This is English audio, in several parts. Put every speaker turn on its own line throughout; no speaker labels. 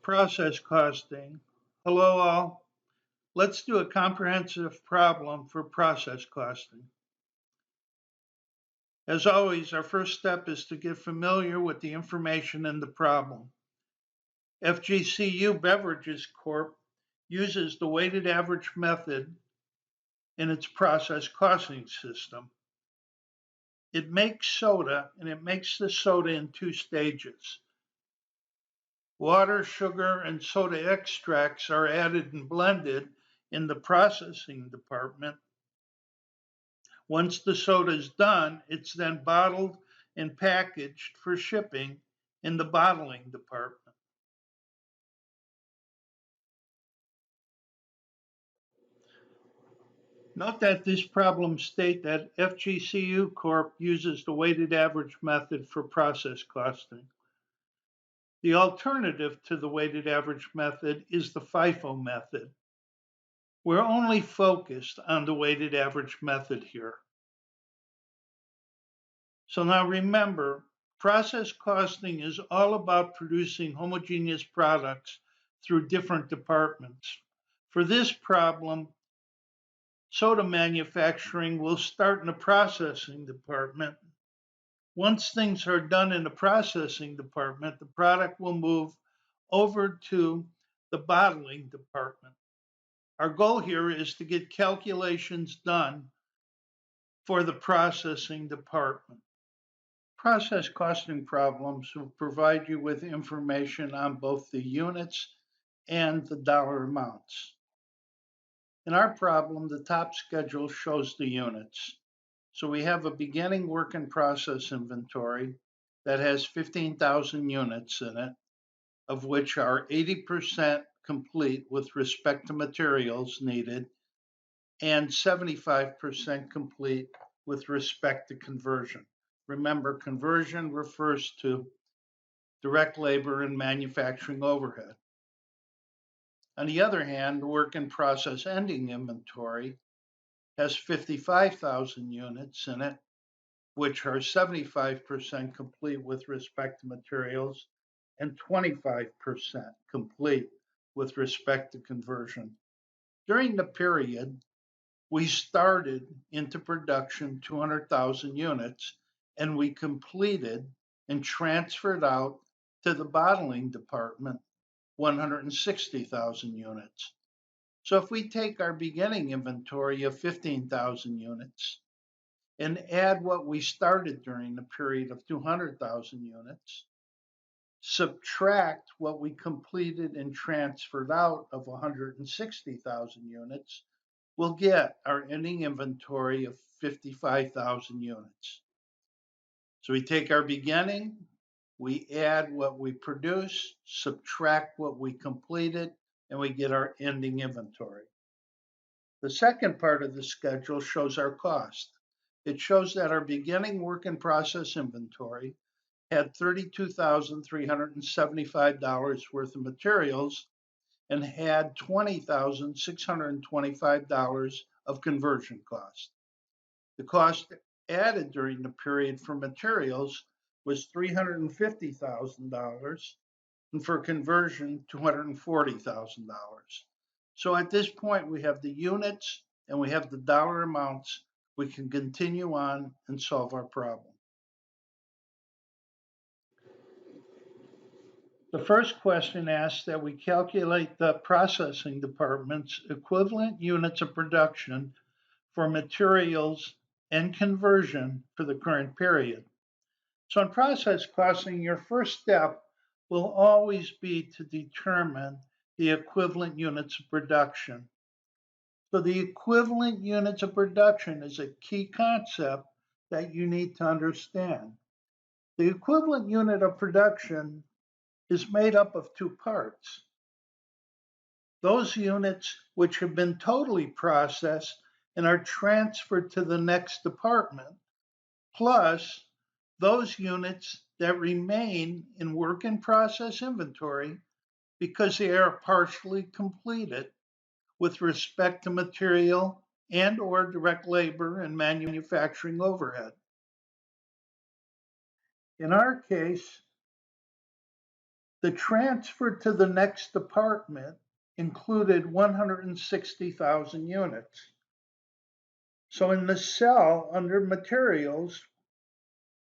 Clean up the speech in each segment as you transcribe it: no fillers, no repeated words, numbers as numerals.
process costing. Hello all. Let's do a comprehensive problem for process costing. As always, our first step is to get familiar with the information in the problem. FGCU Beverages Corp uses the weighted average method in its process costing system. It makes soda, and it makes the soda in two stages. Water, sugar, and soda extracts are added and blended in the processing department. Once the soda is done, it's then bottled and packaged for shipping in the bottling department. Note that this problem states that FGCU Corp uses the weighted average method for process costing. The alternative to the weighted average method is the FIFO method. We're only focused on the weighted average method here. So now remember, process costing is all about producing homogeneous products through different departments. For this problem, soda manufacturing will start in the processing department. Once things are done in the processing department, the product will move over to the bottling department. Our goal here is to get calculations done for the processing department. Process costing problems will provide you with information on both the units and the dollar amounts. In our problem, the top schedule shows the units. So we have a beginning work in process inventory that has 15,000 units in it, of which are 80% complete with respect to materials needed and 75% complete with respect to conversion. Remember, conversion refers to direct labor and manufacturing overhead. On the other hand, work in process ending inventory has 55,000 units in it, which are 75% complete with respect to materials and 25% complete with respect to conversion. During the period, we started into production 200,000 units, and we completed and transferred out to the bottling department 160,000 units. So if we take our beginning inventory of 15,000 units and add what we started during the period of 200,000 units, subtract what we completed and transferred out of 160,000 units, we'll get our ending inventory of 55,000 units. So we take our beginning, we add what we produce, subtract what we completed, and we get our ending inventory. The second part of the schedule shows our cost. It shows that our beginning work in process inventory had $32,375 worth of materials and had $20,625 of conversion cost. The cost added during the period for materials was $350,000, and for conversion, $240,000. So at this point, we have the units and we have the dollar amounts. We can continue on and solve our problem. The first question asks that we calculate the processing department's equivalent units of production for materials and conversion for the current period. So in process costing, your first step will always be to determine the equivalent units of production. So the equivalent units of production is a key concept that you need to understand. The equivalent unit of production is made up of two parts. Those units which have been totally processed and are transferred to the next department, plus those units that remain in work in process inventory because they are partially completed with respect to material and or direct labor and manufacturing overhead. In our case, The transfer to the next department included 160,000 units. So in the cell under materials,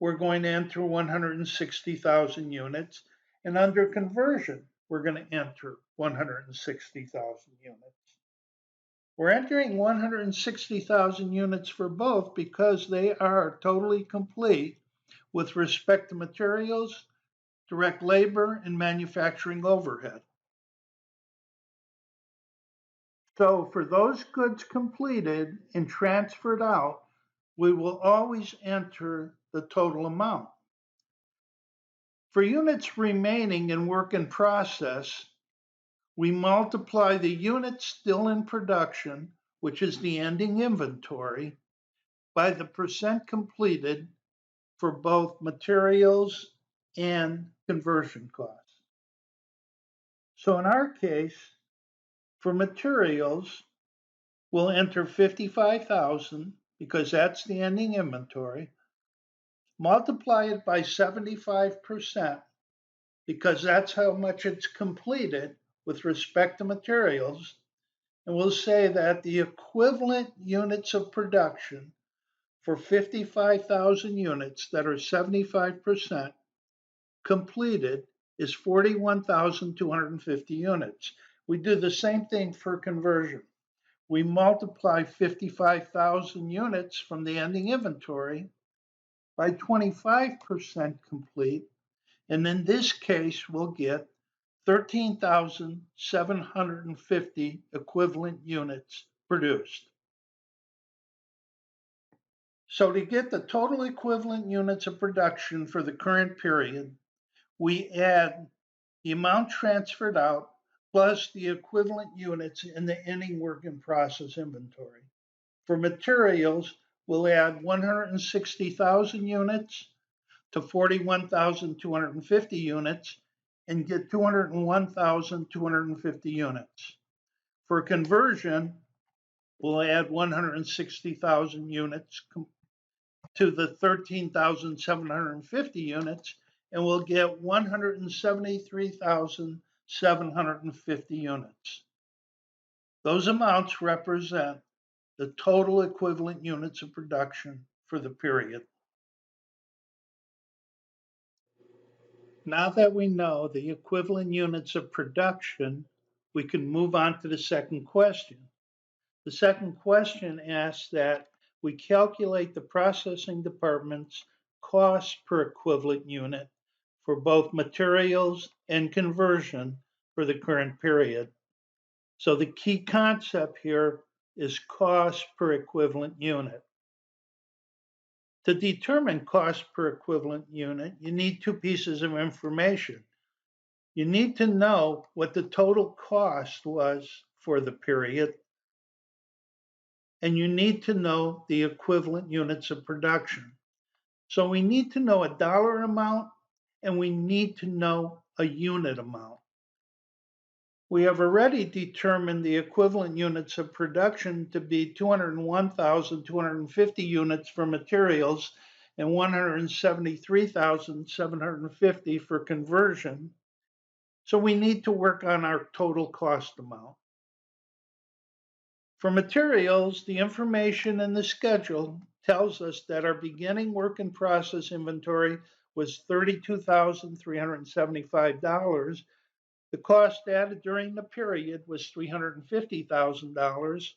we're going to enter 160,000 units. And under conversion, we're going to enter 160,000 units. We're entering 160,000 units for both because they are totally complete with respect to materials, direct labor, and manufacturing overhead. So for those goods completed and transferred out, we will always enter the total amount. For units remaining in work in process, we multiply the units still in production, which is the ending inventory, by the percent completed for both materials and conversion costs. So in our case, for materials, we'll enter 55,000 because that's the ending inventory, multiply it by 75% because that's how much it's completed with respect to materials. And we'll say that the equivalent units of production for 55,000 units that are 75% completed is 41,250 units. We do the same thing for conversion. We multiply 55,000 units from the ending inventory by 25% complete, and in this case, we'll get 13,750 equivalent units produced. So to get the total equivalent units of production for the current period, we add the amount transferred out plus the equivalent units in the ending work in process inventory. For materials, we'll add 160,000 units to 41,250 units and get 201,250 units. For conversion, we'll add 160,000 units to the 13,750 units, and we'll get 173,750 units. Those amounts represent the total equivalent units of production for the period. Now that we know the equivalent units of production, we can move on to the second question. The second question asks that we calculate the processing department's cost per equivalent unit for both materials and conversion for the current period. So the key concept here is cost per equivalent unit. To determine cost per equivalent unit, you need two pieces of information. You need to know what the total cost was for the period, and you need to know the equivalent units of production. So we need to know a dollar amount and we need to know a unit amount. We have already determined the equivalent units of production to be 201,250 units for materials and 173,750 for conversion. So we need to work on our total cost amount. For materials, the information in the schedule tells us that our beginning work in process inventory was $32,375. The cost added during the period was $350,000.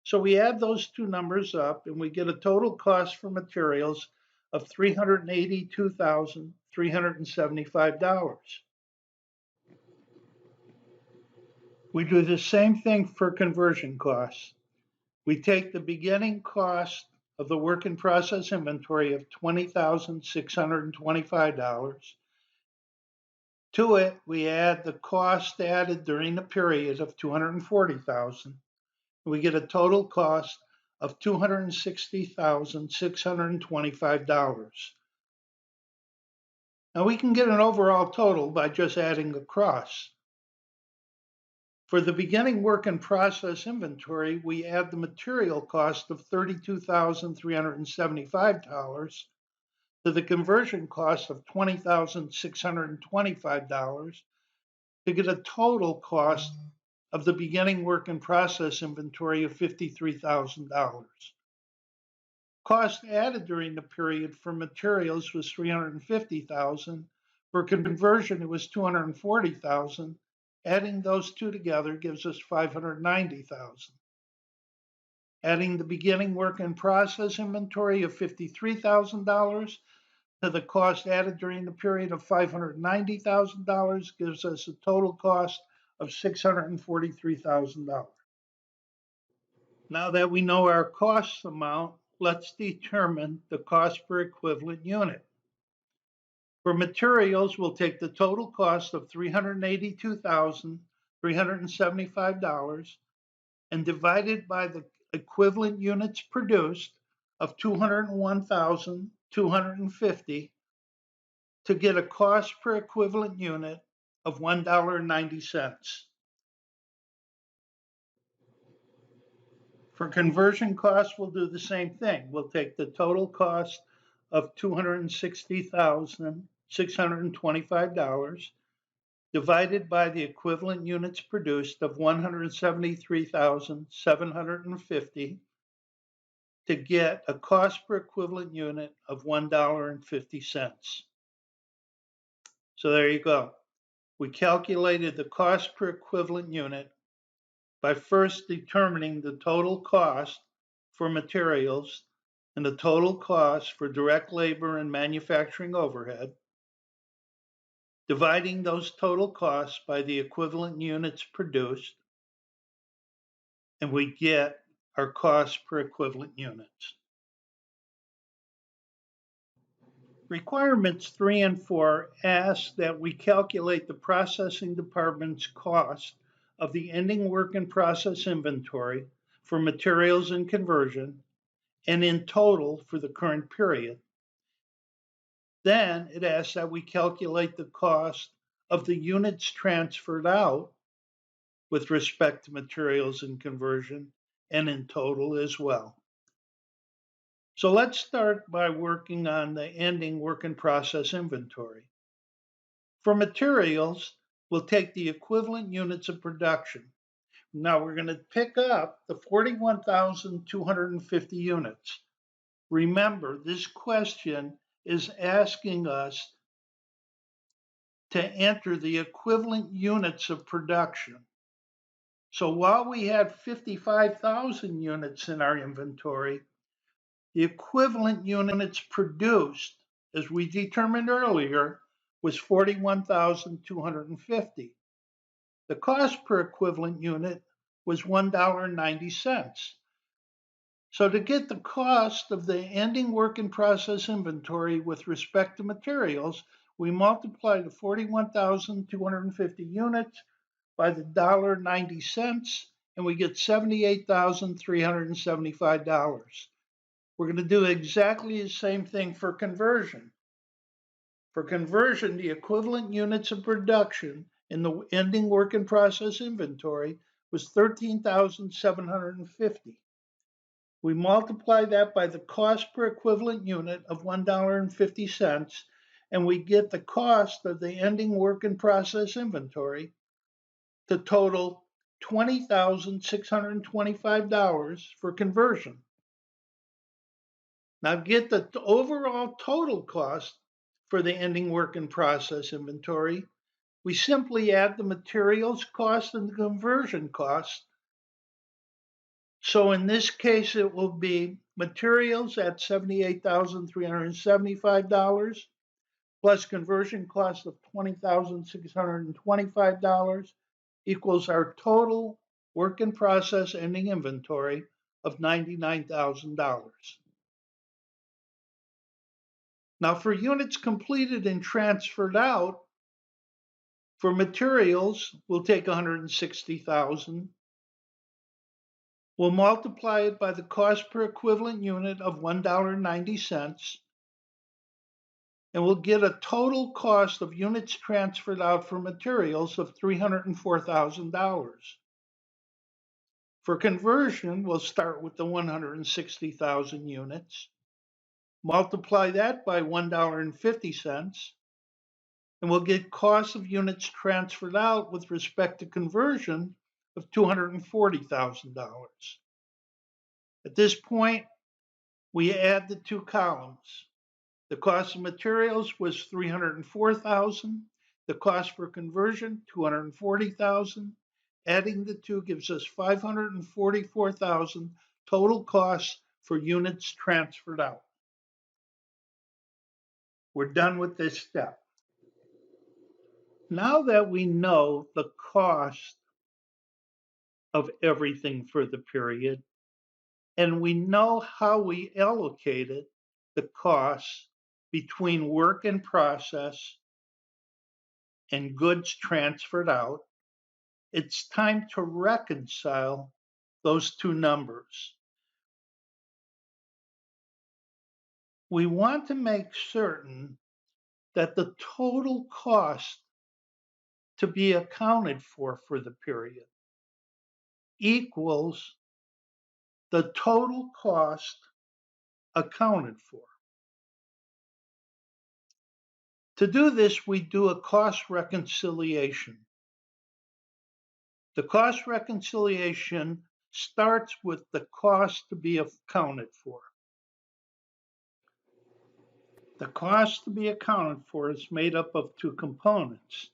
So we add those two numbers up and we get a total cost for materials of $382,375. We do the same thing for conversion costs. We take the beginning cost of the work in process inventory of $20,625. To it, we add the cost added during the period of $240,000. We get a total cost of $260,625. Now we can get an overall total by just adding across. For the beginning work in process inventory, we add the material cost of $32,375 to the conversion cost of $20,625 to get a total cost of the beginning work in process inventory of $53,000. Cost added during the period for materials was $350,000. For conversion, it was $240,000. Adding those two together gives us $590,000. Adding the beginning work in process inventory of $53,000 to the cost added during the period of $590,000 gives us a total cost of $643,000. Now that we know our cost amount, let's determine the cost per equivalent unit. For materials, we'll take the total cost of $382,375 and divide it by the equivalent units produced of 201,250 to get a cost per equivalent unit of $1.90. For conversion costs, we'll do the same thing. We'll take the total cost of $260,625 divided by the equivalent units produced of 173,750 to get a cost per equivalent unit of $1.50. So there you go. We calculated the cost per equivalent unit by first determining the total cost for materials and the total cost for direct labor and manufacturing overhead, dividing those total costs by the equivalent units produced, and we get our cost per equivalent units. Requirements 3 and 4 ask that we calculate the processing department's cost of the ending work in process inventory for materials and conversion and in total for the current period. Then it asks that we calculate the cost of the units transferred out with respect to materials and conversion and in total as well. So let's start by working on the ending work in process inventory. For materials, we'll take the equivalent units of production. Now we're going to pick up the 41,250 units. Remember, this question is asking us to enter the equivalent units of production. So while we had 55,000 units in our inventory, the equivalent units produced, as we determined earlier, was 41,250. The cost per equivalent unit was $1.90. So to get the cost of the ending work in process inventory with respect to materials, we multiply the 41,250 units by the $1.90, and we get $78,375. We're going to do exactly the same thing for conversion. For conversion, the equivalent units of production in the ending work in process inventory was 13,750. We multiply that by the cost per equivalent unit of $1.50, and we get the cost of the ending work in process inventory to total $20,625 for conversion. Now get the overall total cost for the ending work in process inventory. We simply add the materials cost and the conversion cost. So in this case, it will be materials at $78,375 plus conversion cost of $20,625 equals our total work in process ending inventory of $99,000. Now for units completed and transferred out, for materials, we'll take 160,000. We'll multiply it by the cost per equivalent unit of $1.90, and we'll get a total cost of units transferred out for materials of $304,000. For conversion, we'll start with the 160,000 units, multiply that by $1.50, And we'll get cost of units transferred out with respect to conversion of $240,000. At this point, we add the two columns. The cost of materials was $304,000. The cost for conversion, $240,000. Adding the two gives us $544,000 total costs for units transferred out. We're done with this step. Now that we know the cost of everything for the period, and we know how we allocated the costs between work in process and goods transferred out, it's time to reconcile those two numbers. We want to make certain that the total cost to be accounted for the period equals the total cost accounted for. To do this, we do a cost reconciliation. The cost reconciliation starts with the cost to be accounted for. The cost to be accounted for is made up of two components.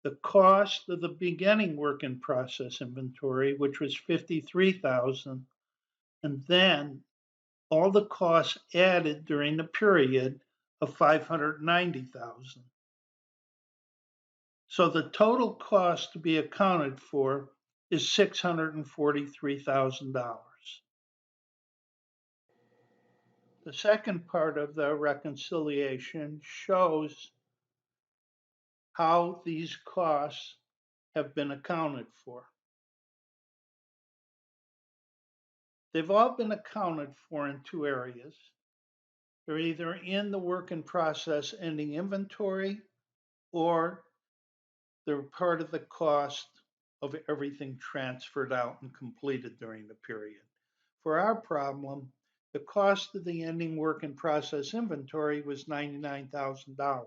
The cost of the beginning work in process inventory, which was $53,000, and then all the costs added during the period of $590,000. So the total cost to be accounted for is $643,000. The second part of the reconciliation shows how these costs have been accounted for. They've all been accounted for in two areas. They're either in the work in process ending inventory, or they're part of the cost of everything transferred out and completed during the period. For our problem, the cost of the ending work in process inventory was $99,000.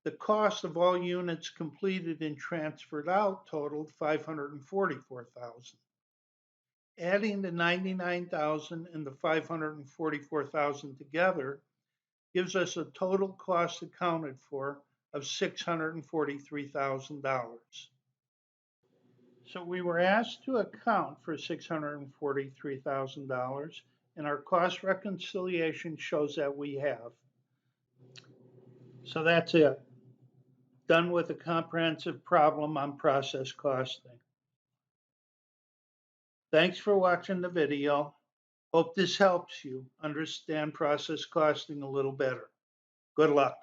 The cost of all units completed and transferred out totaled $544,000. Adding the $99,000 and the $544,000 together gives us a total cost accounted for of $643,000. So we were asked to account for $643,000, and our cost reconciliation shows that we have. So that's it. Done with a comprehensive problem on process costing. Thanks for watching the video. Hope this helps you understand process costing a little better. Good luck.